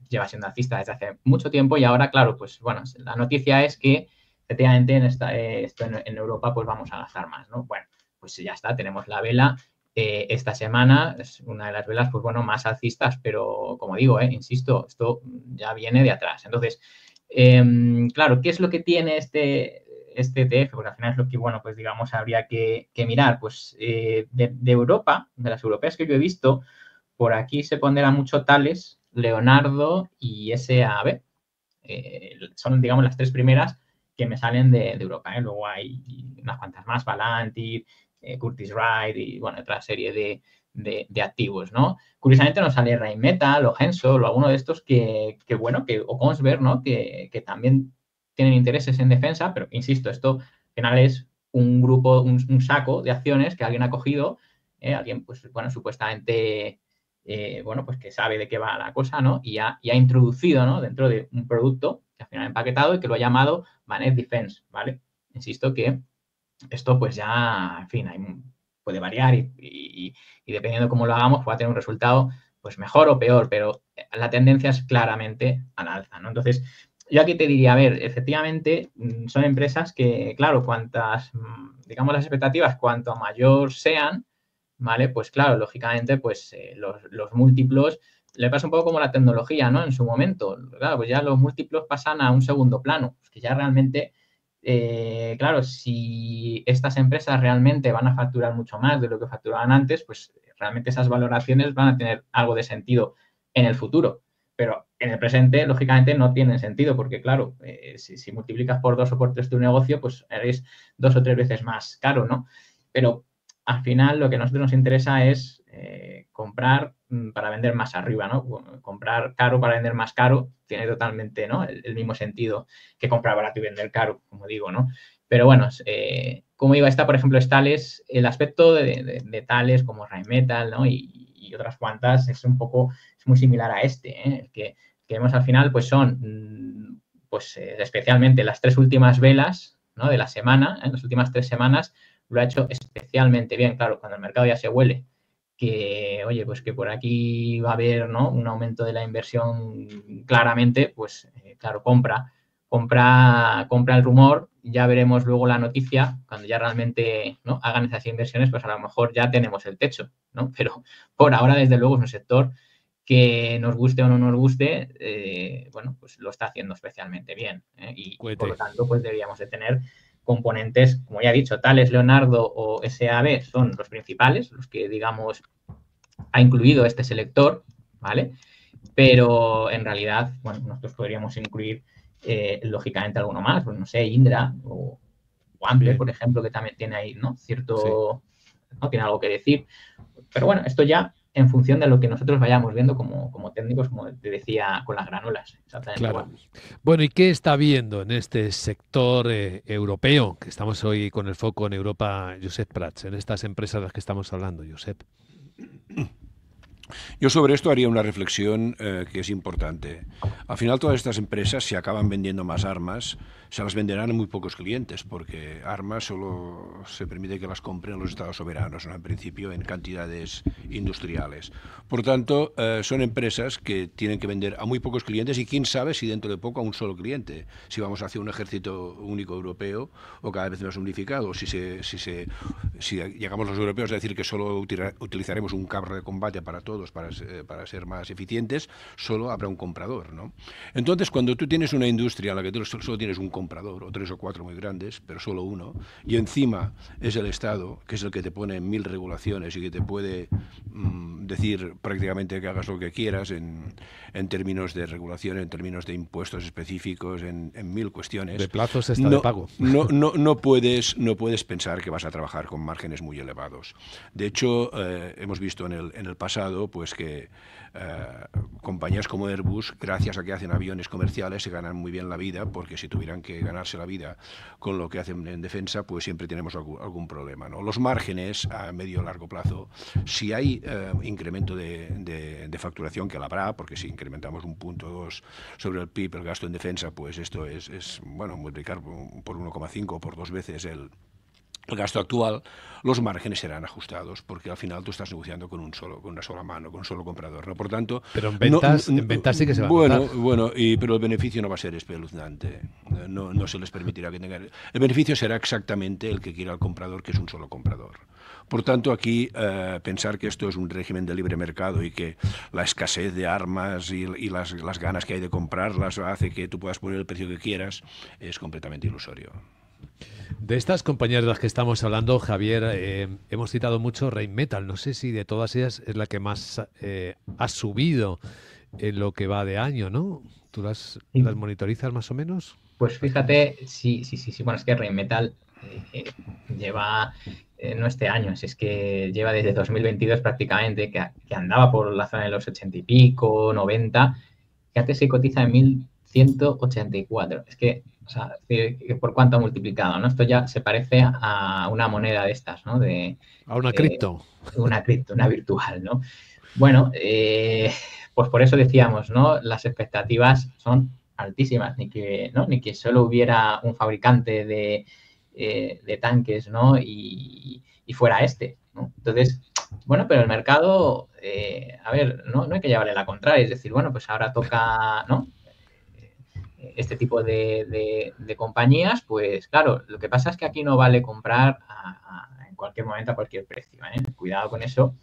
lleva siendo alcista desde hace mucho tiempo y ahora, claro, pues bueno, la noticia es que efectivamente en Europa pues vamos a gastar más, ¿no? Bueno, pues ya está, tenemos la vela. Esta semana es una de las velas, pues bueno, más alcistas, pero como digo, insisto, esto ya viene de atrás. Entonces, claro, ¿qué es lo que tiene este ETF? Porque al final es lo que, bueno, pues digamos, habría que mirar. Pues de Europa, de las europeas que yo he visto, por aquí se pondera mucho Thales, Leonardo y SAB. Son, digamos, las tres primeras que me salen de Europa. Luego hay unas cuantas más, Palantir, Curtiss-Wright y, bueno, otra serie de activos, ¿no? Curiosamente nos sale Rheinmetall o Hensoldt o alguno de estos o Kongsberg, ¿no? Que también tienen intereses en defensa, pero insisto, esto al final es un grupo, un saco de acciones que alguien ha cogido, alguien, pues bueno, supuestamente, pues que sabe de qué va la cosa, ¿no? Y ha introducido, ¿no?, dentro de un producto que al final ha empaquetado y que lo ha llamado Managed Defense, ¿vale? Insisto que esto pues ya, en fin, puede variar y dependiendo de cómo lo hagamos puede tener un resultado pues mejor o peor, pero la tendencia es claramente al alza, ¿no? Entonces, yo aquí te diría, a ver, efectivamente son empresas que, claro, digamos, las expectativas, cuanto mayor sean, ¿vale? Pues claro, lógicamente, pues los múltiplos, le pasa un poco como la tecnología, ¿no? En su momento, claro, pues ya los múltiplos pasan a un segundo plano, que ya realmente, claro, si estas empresas realmente van a facturar mucho más de lo que facturaban antes, pues realmente esas valoraciones van a tener algo de sentido en el futuro. Pero en el presente, lógicamente, no tienen sentido porque, claro, si multiplicas por 2 o por 3 tu negocio, pues eres 2 o 3 veces más caro, ¿no? Pero al final lo que a nosotros nos interesa es comprar para vender más arriba, ¿no? Comprar caro para vender más caro tiene totalmente, ¿no? el mismo sentido que comprar barato y vender caro, como digo, ¿no? Pero bueno, como digo, por ejemplo, es Thales, el aspecto de Thales como Rheinmetall, ¿no? Y otras cuantas es muy similar a el que vemos al final, pues son, especialmente las 3 últimas velas, ¿no? De la semana, las últimas 3 semanas, lo ha hecho especialmente bien. Claro, cuando el mercado ya se huele que, oye, pues que por aquí va a haber, ¿no? Un aumento de la inversión claramente, pues claro, compra el rumor, ya veremos luego la noticia, cuando ya realmente, ¿no? Hagan esas inversiones, pues a lo mejor ya tenemos el techo, ¿no? Pero por ahora, desde luego, es un sector que nos guste o no nos guste, bueno, pues lo está haciendo especialmente bien, y por lo tanto, pues deberíamos de tener componentes, como ya he dicho, Thales, Leonardo o SAB son los principales, los que, digamos, ha incluido este selector, ¿vale? Pero en realidad, bueno, nosotros podríamos incluir, lógicamente, alguno más, pues no sé, Indra o Ample, por ejemplo, que también tiene ahí, ¿no? Cierto, sí, ¿no? Tiene algo que decir. Pero bueno, esto ya en función de lo que nosotros vayamos viendo como técnicos, como te decía, con las granulas. Claro. Igual. Bueno, ¿y qué está viendo en este sector europeo? Que estamos hoy con el foco en Europa, Josep Prats, en estas empresas de las que estamos hablando, Josep. Yo sobre esto haría una reflexión que es importante. Al final todas estas empresas, si acaban vendiendo más armas, se las venderán a muy pocos clientes, porque armas solo se permite que las compren los estados soberanos, ¿no? En principio en cantidades industriales. Por tanto, son empresas que tienen que vender a muy pocos clientes y quién sabe si dentro de poco a un solo cliente, si vamos hacia un ejército único europeo o cada vez más unificado, si llegamos los europeos a decir que solo utilizaremos un carro de combate para todos, para ser más eficientes, solo habrá un comprador, ¿no? Entonces, cuando tú tienes una industria en la que tú solo tienes un comprador, o 3 o 4 muy grandes, pero solo uno, y encima es el Estado, que es el que te pone 1000 regulaciones y que te puede decir prácticamente que hagas lo que quieras en términos de regulación, en términos de impuestos específicos, en 1000 cuestiones. De plazos de pago. No puedes pensar que vas a trabajar con márgenes muy elevados. De hecho, hemos visto en el pasado pues que compañías como Airbus, gracias a que hacen aviones comerciales, se ganan muy bien la vida, porque si tuvieran que ganarse la vida con lo que hacen en defensa, pues siempre tenemos algún problema, ¿no? Los márgenes a medio o largo plazo, si hay incremento de facturación, que la habrá, porque si incrementamos 1,2 puntos sobre el PIB, el gasto en defensa, pues esto es bueno, multiplicar por 1,5 o por 2 veces el gasto actual, los márgenes serán ajustados, porque al final tú estás negociando con una sola mano, con un solo comprador, ¿no? Por tanto, pero en ventas sí que se va a notar. Pero el beneficio no va a ser espeluznante. No se les permitirá que tengan. El beneficio será exactamente el que quiera el comprador, que es un solo comprador. Por tanto, aquí pensar que esto es un régimen de libre mercado y que la escasez de armas y las ganas que hay de comprarlas hace que tú puedas poner el precio que quieras es completamente ilusorio. De estas compañías de las que estamos hablando, Javier, hemos citado mucho Rheinmetall. No sé si de todas ellas es la que más ha subido en lo que va de año, ¿no? ¿Tú las monitorizas más o menos? Pues fíjate, sí. Bueno, es que Rheinmetall lleva, no este año, es que lleva desde 2022 prácticamente, que andaba por la zona de los 80 y pico, 90, que antes se cotiza en 1184. Es que, o sea, ¿por cuánto ha multiplicado, no? Esto ya se parece a una moneda de estas, ¿no? A una cripto. Una virtual, ¿no? Bueno, pues por eso decíamos, ¿no? Las expectativas son altísimas, ni que solo hubiera un fabricante de tanques, ¿no? Y fuera ¿no? Entonces, bueno, pero el mercado, a ver, no hay que llevarle la contraria, es decir, bueno, pues ahora toca, ¿no? Este tipo de compañías, pues claro, lo que pasa es que aquí no vale comprar en cualquier momento a cualquier precio, ¿eh? Cuidado con eso,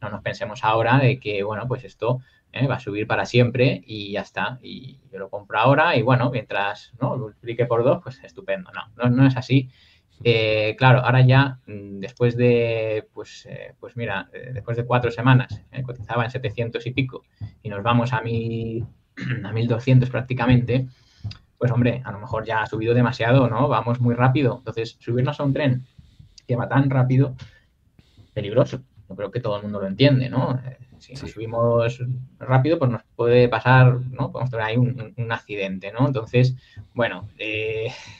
no nos pensemos ahora de que, bueno, pues esto va a subir para siempre y ya está, y yo lo compro ahora y bueno, mientras no lo multiplique por 2, pues estupendo, no es así. Claro, ahora ya después de, pues mira, después de 4 semanas cotizaba en 700 y pico y nos vamos a 1200 prácticamente. Pues hombre, a lo mejor ya ha subido demasiado, ¿no? Vamos muy rápido. Entonces, subirnos a un tren que va tan rápido, peligroso. yo creo que todo el mundo lo entiende, ¿no? Si nos Sí. subimos rápido, pues nos puede pasar, ¿no? Podemos tener ahí un accidente, ¿no? Entonces, bueno,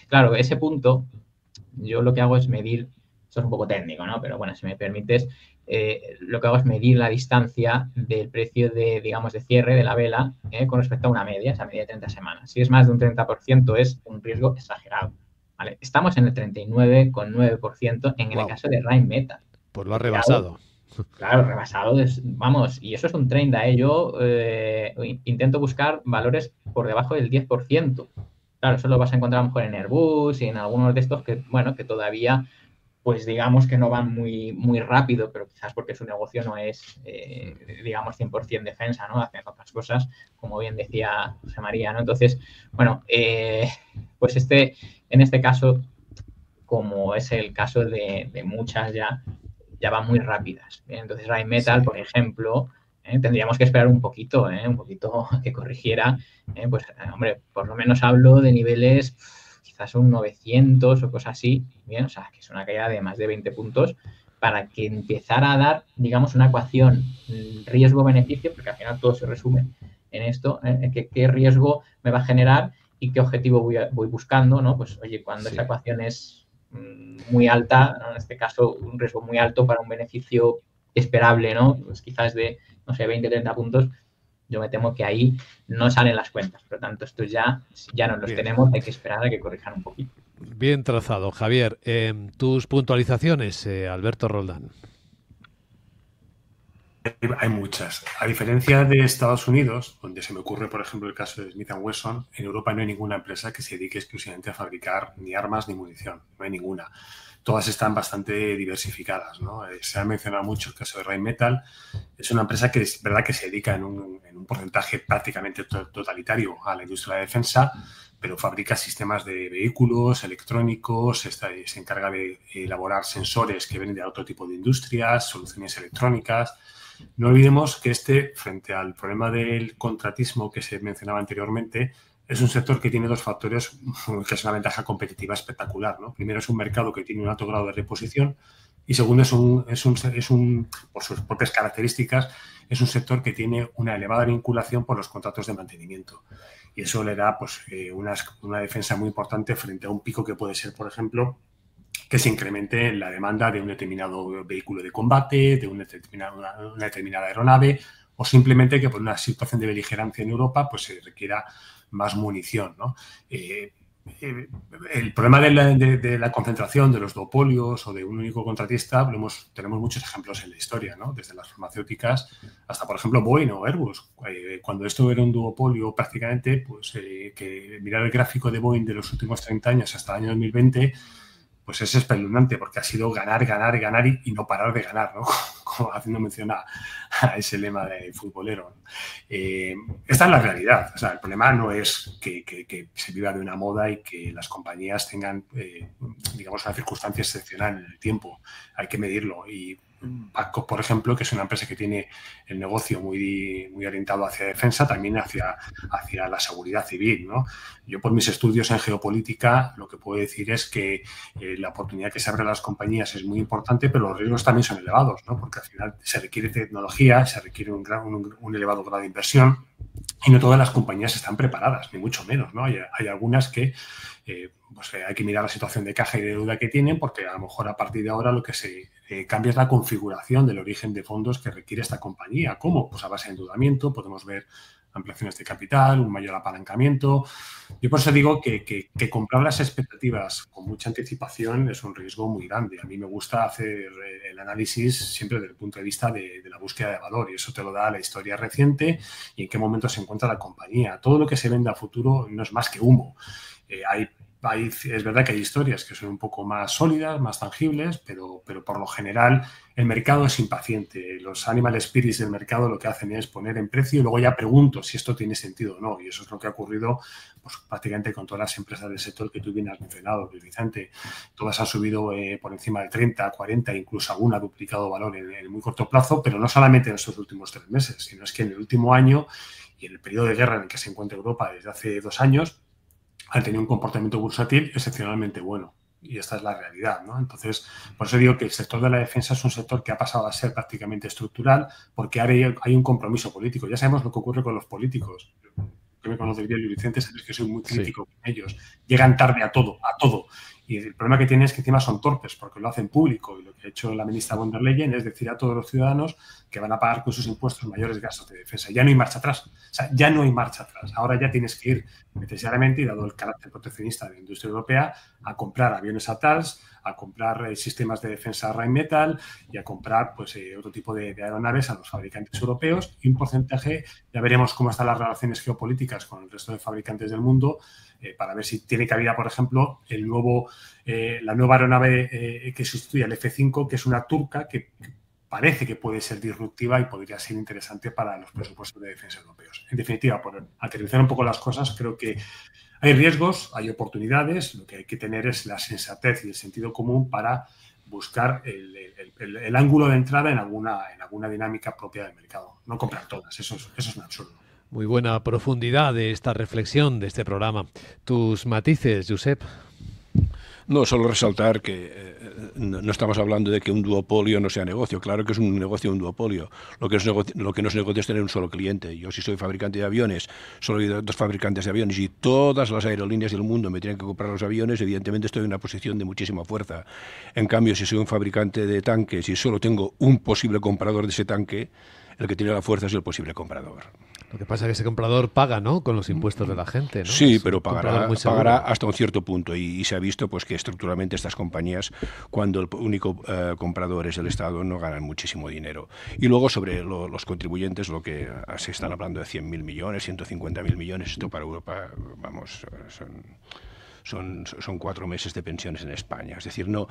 claro, ese punto yo lo que hago es medir, esto es un poco técnico, ¿no? Pero bueno, si me permites, lo que hago es medir la distancia del precio de, digamos, de cierre de la vela con respecto a una media, esa media de 30 semanas. Si es más de un 30% es un riesgo exagerado, ¿vale? Estamos en el 39,9% en el Wow, caso de Rheinmetall. pues lo ha Cuidado, rebasado. claro, rebasado, vamos, y eso es un trend. Yo intento buscar valores por debajo del 10%. Claro, eso lo vas a encontrar a lo mejor en Airbus y en algunos de estos que, bueno, que todavía, pues digamos que no van muy, muy rápido, pero quizás porque su negocio no es, digamos, 100% defensa, ¿no? Hacen otras cosas, como bien decía José María, ¿no? Entonces, bueno, pues en este caso, como es el caso de muchas ya van muy rápidas. ¿Bien? Entonces, Rheinmetall, Sí. por ejemplo, tendríamos que esperar un poquito que corrigiera. Pues, hombre, por lo menos hablo de niveles quizás un 900 o cosas así, ¿bien? O sea, que es una caída de más de 20 puntos para que empezara a dar, digamos, una ecuación riesgo-beneficio, porque al final todo se resume en esto, qué riesgo me va a generar y qué objetivo voy buscando, ¿no? Pues, oye, cuando Sí. esa ecuación es muy alta, ¿no? En este caso un riesgo muy alto para un beneficio esperable, ¿no? Pues quizás de, no sé, 20, 30 puntos, yo me temo que ahí no salen las cuentas. Por lo tanto, estos ya no los Bien. tenemos, hay que esperar a que corrijan un poquito. Bien trazado, Javier. Tus puntualizaciones, Alberto Roldán. Hay muchas. A diferencia de Estados Unidos, donde se me ocurre, por ejemplo, el caso de Smith & Wesson, en Europa no hay ninguna empresa que se dedique exclusivamente a fabricar ni armas ni munición. No hay ninguna. Todas están bastante diversificadas, ¿no? Se ha mencionado mucho el caso de Rheinmetall. Es una empresa que es verdad que se dedica en un porcentaje prácticamente totalitario a la industria de defensa, pero fabrica sistemas de vehículos, electrónicos, se encarga de elaborar sensores que vienen de otro tipo de industrias, soluciones electrónicas. No olvidemos que frente al problema del contratismo que se mencionaba anteriormente, es un sector que tiene dos factores que es una ventaja competitiva espectacular, ¿no? Primero, es un mercado que tiene un alto grado de reposición y segundo, por sus propias características, es un sector que tiene una elevada vinculación por los contratos de mantenimiento. Y eso le da pues, una defensa muy importante frente a un pico que puede ser, por ejemplo, que se incremente la demanda de un determinado vehículo de combate, de una determinada aeronave, o simplemente que por una situación de beligerancia en Europa pues se requiera más munición, ¿no? El problema de la concentración de los duopolios o de un único contratista, tenemos muchos ejemplos en la historia, ¿no? Desde las farmacéuticas hasta, por ejemplo, Boeing o Airbus. Cuando esto era un duopolio prácticamente, pues que mirar el gráfico de Boeing de los últimos 30 años hasta el año 2020, pues es espeluznante porque ha sido ganar, ganar, ganar y no parar de ganar, ¿no? Como haciendo mención a ese lema de futbolero. Esta es la realidad. O sea, el problema no es que se viva de una moda y que las compañías tengan, digamos, una circunstancia excepcional en el tiempo. Hay que medirlo. Y Paco, por ejemplo, que es una empresa que tiene el negocio muy, muy orientado hacia defensa, también hacia la seguridad civil, ¿no? Yo, por mis estudios en geopolítica, lo que puedo decir es que la oportunidad que se abre a las compañías es muy importante, pero los riesgos también son elevados, ¿no? Porque al final se requiere tecnología, se requiere un elevado grado de inversión y no todas las compañías están preparadas, ni mucho menos, ¿no? Hay algunas que pues hay que mirar la situación de caja y de deuda que tienen, porque a lo mejor a partir de ahora lo que se cambia es la configuración del origen de fondos que requiere esta compañía. ¿Cómo? Pues a base de endeudamiento, podemos ver ampliaciones de capital, un mayor apalancamiento. Yo por eso digo que comprar las expectativas con mucha anticipación es un riesgo muy grande. A mí me gusta hacer el análisis siempre desde el punto de vista de la búsqueda de valor, y eso te lo da la historia reciente y en qué momento se encuentra la compañía. Todo lo que se vende a futuro no es más que humo. Es verdad que hay historias que son un poco más sólidas, más tangibles, pero por lo general el mercado es impaciente. Los animal spirits del mercado lo que hacen es poner en precio y luego ya pregunto si esto tiene sentido o no. Y eso es lo que ha ocurrido pues, prácticamente con todas las empresas del sector que tú bien has mencionado, Luis Vicente. Todas han subido por encima del 30, 40, incluso alguna ha duplicado valor en muy corto plazo, pero no solamente en estos últimos 3 meses, sino es que en el último año y en el periodo de guerra en el que se encuentra Europa desde hace 2 años, han tenido un comportamiento bursátil excepcionalmente bueno. Y esta es la realidad, ¿no? Entonces, por eso digo que el sector de la defensa es un sector que ha pasado a ser prácticamente estructural, porque ahora hay un compromiso político. Ya sabemos lo que ocurre con los políticos. Que me conoces bien, Luis Vicente, sabes que soy muy crítico con ellos. Llegan tarde a todo. Y el problema que tienen es que encima son torpes, porque lo hacen público. Y lo que ha hecho la ministra von der Leyen es decir a todos los ciudadanos que van a pagar con sus impuestos mayores gastos de defensa. Ya no hay marcha atrás. O sea, ya no hay marcha atrás. Ahora ya tienes que ir necesariamente, y dado el carácter proteccionista de la industria europea, a comprar aviones ATALS, a comprar sistemas de defensa Rheinmetall y a comprar pues, otro tipo de aeronaves a los fabricantes europeos, y un porcentaje, ya veremos cómo están las relaciones geopolíticas con el resto de fabricantes del mundo, para ver si tiene cabida, por ejemplo, la nueva aeronave que sustituye al F-5, que es una turca que parece que puede ser disruptiva y podría ser interesante para los presupuestos de defensa europeos. En definitiva, por aterrizar un poco las cosas, creo que hay riesgos, hay oportunidades, lo que hay que tener es la sensatez y el sentido común para buscar el ángulo de entrada en alguna dinámica propia del mercado. No comprar todas, eso es un absurdo. Muy buena profundidad de esta reflexión, de este programa. Tus matices, Josep. No, solo resaltar que no estamos hablando de que un duopolio no sea negocio. Claro que es un negocio un duopolio. Lo que no es negocio es tener un solo cliente. Yo, si soy fabricante de aviones, solo hay 2 fabricantes de aviones y todas las aerolíneas del mundo me tienen que comprar los aviones, evidentemente estoy en una posición de muchísima fuerza. En cambio, si soy un fabricante de tanques y solo tengo un posible comprador de ese tanque, el que tiene la fuerza es el posible comprador. Lo que pasa es que ese comprador paga, ¿no?, con los impuestos de la gente, ¿no? Sí, Es pero un comprador muy seguro. pagará hasta un cierto punto, y se ha visto pues que estructuralmente estas compañías, cuando el único comprador es el Estado, no ganan muchísimo dinero. Y luego sobre los contribuyentes, lo que se están hablando de 100.000 millones, 150.000 millones, esto para Europa, vamos, son 4 meses de pensiones en España. Es decir, no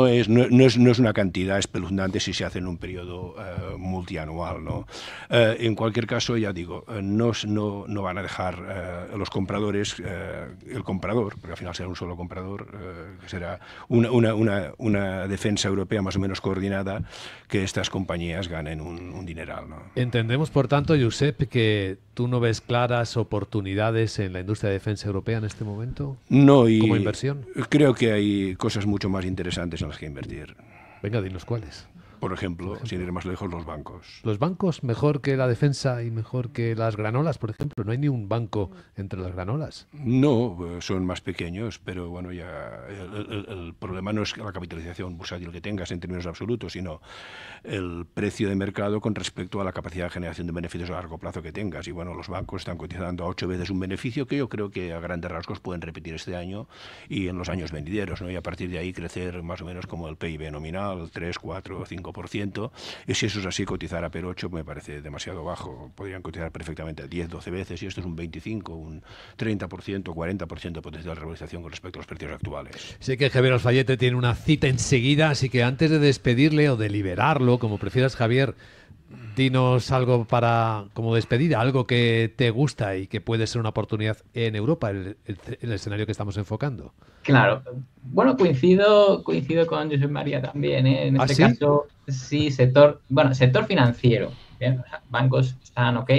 es una cantidad espeluznante si se hace en un periodo multianual, ¿no? En cualquier caso, ya digo, no van a dejar los compradores, el comprador, porque al final será un solo comprador, que será una defensa europea más o menos coordinada, que estas compañías ganen un dineral, ¿no? Entendemos, por tanto, Josep, que tú no ves claras oportunidades en la industria de defensa europea en este momento. No, y como inversión. Creo que hay cosas mucho más interesantes en las que invertir. Venga, dinos cuáles. Por ejemplo, sin ir más lejos, los bancos. ¿Los bancos mejor que la defensa y mejor que las granolas, por ejemplo? ¿No hay ni un banco entre las granolas? No, son más pequeños, pero bueno, ya el problema no es la capitalización bursátil que tengas en términos absolutos, sino el precio de mercado con respecto a la capacidad de generación de beneficios a largo plazo que tengas. Y bueno, los bancos están cotizando a 8 veces un beneficio que yo creo que a grandes rasgos pueden repetir este año y en los años venideros, ¿no? Y a partir de ahí crecer más o menos como el PIB nominal, 3, 4 o 5%. Y si eso es así, cotizar a PER 8 me parece demasiado bajo. Podrían cotizar perfectamente a 10, 12 veces, y esto es un 25, un 30%, 40% de potencial de revalorización con respecto a los precios actuales. Sé que Javier Alfayete tiene una cita enseguida, así que antes de despedirle o de liberarlo, como prefieras, Javier, dinos algo para como despedida, algo que te gusta y que puede ser una oportunidad en Europa, el escenario que estamos enfocando. Claro. Bueno, coincido con Josep María también, ¿eh? En este caso, sí, sector financiero, ¿bien? O sea, bancos están ok.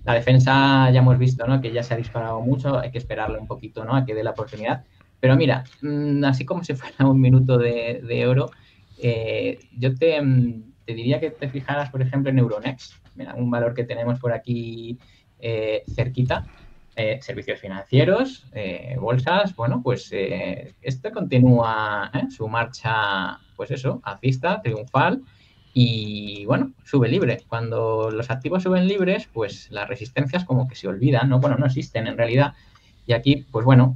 La defensa ya hemos visto, ¿no?, que ya se ha disparado mucho, hay que esperarle un poquito, ¿no?, a que dé la oportunidad. Pero mira, así como si fuera un minuto de oro, yo te diría que te fijaras, por ejemplo, en Euronext. Mira, un valor que tenemos por aquí cerquita. Servicios financieros, bolsas, bueno, pues esto continúa su marcha, pues eso, alcista, triunfal, y bueno, sube libre. Cuando los activos suben libres, pues las resistencias como que se olvidan, ¿no? Bueno, no existen en realidad, y aquí, pues bueno,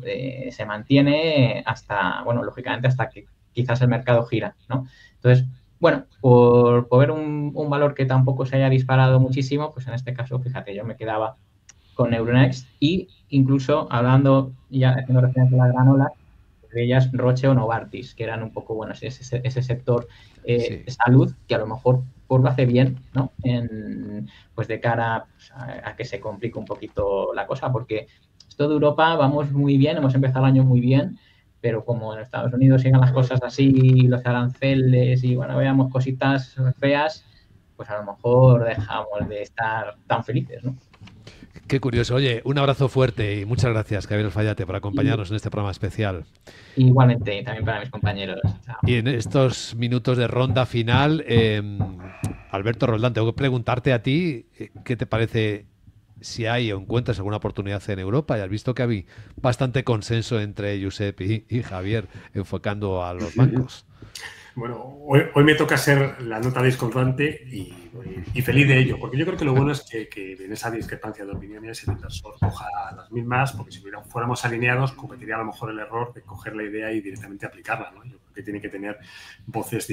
se mantiene hasta, bueno, lógicamente hasta que quizás el mercado gira, ¿no? Entonces, bueno, por ver un valor que tampoco se haya disparado muchísimo, pues en este caso, fíjate, yo me quedaba con Euronext, y incluso hablando, ya haciendo referencia a las granolas, de ellas Roche o Novartis, que eran un poco, bueno, ese sector de salud, que a lo mejor pues lo hace bien, ¿no? Pues de cara pues, a que se complique un poquito la cosa, porque esto de Europa vamos muy bien, hemos empezado el año muy bien, pero como en Estados Unidos sigan las cosas así, los aranceles y, bueno, veamos cositas feas, pues a lo mejor dejamos de estar tan felices, ¿no? Qué curioso. Oye, un abrazo fuerte y muchas gracias, Javier Alfayate, por acompañarnos en este programa especial. Igualmente, y también para mis compañeros. Chao. Y en estos minutos de ronda final, Alberto Roldán, tengo que preguntarte a ti, ¿qué te parece si hay o encuentras alguna oportunidad en Europa? Ya has visto que hay bastante consenso entre Josep y Javier enfocando a los bancos. Bueno, hoy me toca ser la nota discordante y feliz de ello, porque yo creo que lo bueno es que en esa discrepancia de opiniones el inversor coja las mismas, porque si fuéramos alineados cometiría a lo mejor el error de coger la idea y directamente aplicarla, ¿no? Yo creo que tiene que tener voces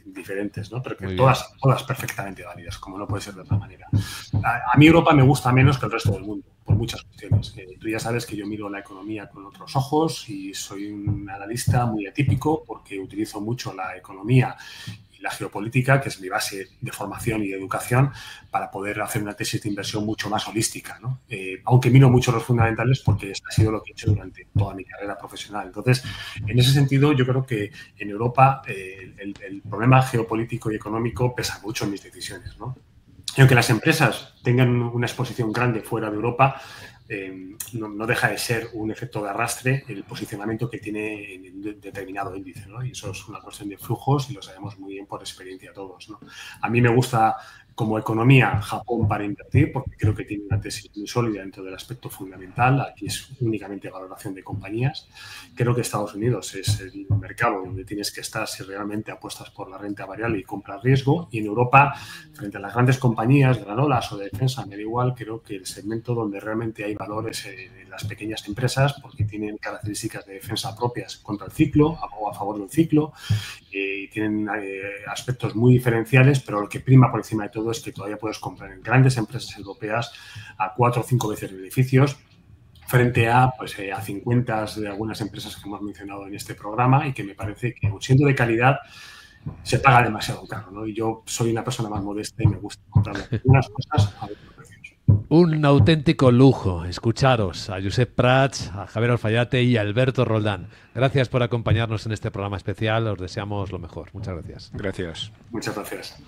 diferentes, ¿no? Pero que todas perfectamente válidas, como no puede ser de otra manera. A mí Europa me gusta menos que el resto del mundo, por muchas cuestiones. Tú ya sabes que yo miro la economía con otros ojos y soy un analista muy atípico porque utilizo mucho la economía y la geopolítica, que es mi base de formación y de educación, para poder hacer una tesis de inversión mucho más holística, ¿no? Aunque miro mucho los fundamentales porque ha sido lo que he hecho durante toda mi carrera profesional. Entonces, en ese sentido, yo creo que en Europa el problema geopolítico y económico pesa mucho en mis decisiones, ¿no? Y aunque las empresas tengan una exposición grande fuera de Europa, no deja de ser un efecto de arrastre el posicionamiento que tiene en determinado índice, ¿no? Y eso es una cuestión de flujos y lo sabemos muy bien por experiencia todos, ¿no? A mí me gusta como economía Japón para invertir porque creo que tiene una tesis muy sólida dentro del aspecto fundamental. Aquí es únicamente valoración de compañías. Creo que Estados Unidos es el mercado donde tienes que estar si realmente apuestas por la renta variable y compras riesgo. Y en Europa, frente a las grandes compañías, granolas o de defensa, me da igual, creo que el segmento donde realmente hay valores en las pequeñas empresas porque tienen características de defensa propias contra el ciclo o a favor del ciclo y tienen aspectos muy diferenciales, pero lo que prima por encima de todo es que todavía puedes comprar en grandes empresas europeas a 4 o 5 veces beneficios frente a 50 de algunas empresas que hemos mencionado en este programa y que me parece que, siendo de calidad, se paga demasiado caro, ¿no? Y yo soy una persona más modesta y me gusta comprar algunas cosas a otros precios. Un auténtico lujo escucharos a Josep Prats, a Javier Alfayate y a Alberto Roldán. Gracias por acompañarnos en este programa especial. Os deseamos lo mejor. Muchas gracias. Gracias. Muchas gracias.